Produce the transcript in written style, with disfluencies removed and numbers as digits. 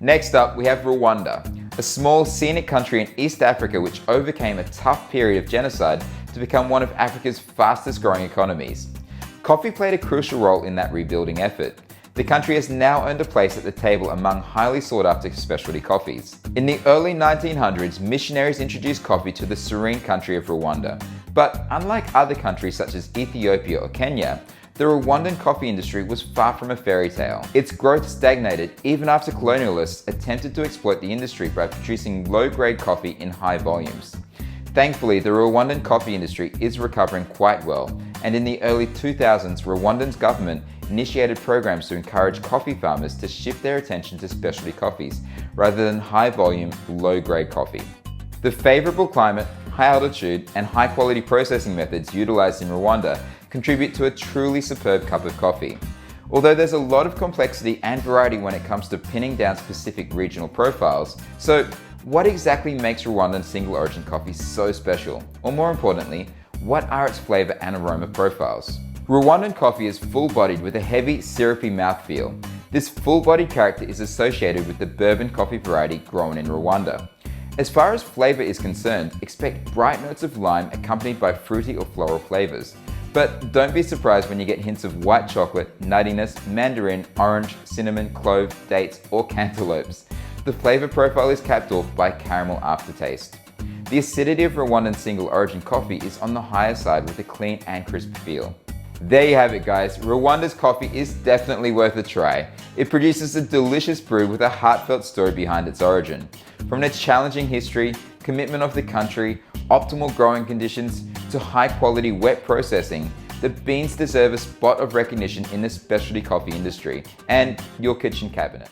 Next up, we have Rwanda, a small scenic country in East Africa which overcame a tough period of genocide to become one of Africa's fastest growing economies. Coffee played a crucial role in that rebuilding effort. The country has now earned a place at the table among highly sought after specialty coffees. In the early 1900s, missionaries introduced coffee to the serene country of Rwanda. But unlike other countries such as Ethiopia or Kenya, the Rwandan coffee industry was far from a fairy tale. Its growth stagnated even after colonialists attempted to exploit the industry by producing low-grade coffee in high volumes. Thankfully, the Rwandan coffee industry is recovering quite well, and in the early 2000s, Rwandan's government initiated programs to encourage coffee farmers to shift their attention to specialty coffees rather than high-volume, low-grade coffee. The favorable climate, high altitude, and high-quality processing methods utilized in Rwanda contribute to a truly superb cup of coffee. Although there's a lot of complexity and variety when it comes to pinning down specific regional profiles, so what exactly makes Rwandan single origin coffee so special? Or more importantly, what are its flavor and aroma profiles? Rwandan coffee is full-bodied with a heavy, syrupy mouthfeel. This full-bodied character is associated with the bourbon coffee variety grown in Rwanda. As far as flavor is concerned, expect bright notes of lime accompanied by fruity or floral flavors. But don't be surprised when you get hints of white chocolate, nuttiness, mandarin, orange, cinnamon, clove, dates, or cantaloupes. The flavor profile is capped off by caramel aftertaste. The acidity of Rwandan single origin coffee is on the higher side with a clean and crisp feel. There you have it, guys. Rwanda's coffee is definitely worth a try. It produces a delicious brew with a heartfelt story behind its origin. From its challenging history, commitment of the country, optimal growing conditions, to high-quality wet processing, the beans deserve a spot of recognition in the specialty coffee industry and your kitchen cabinet.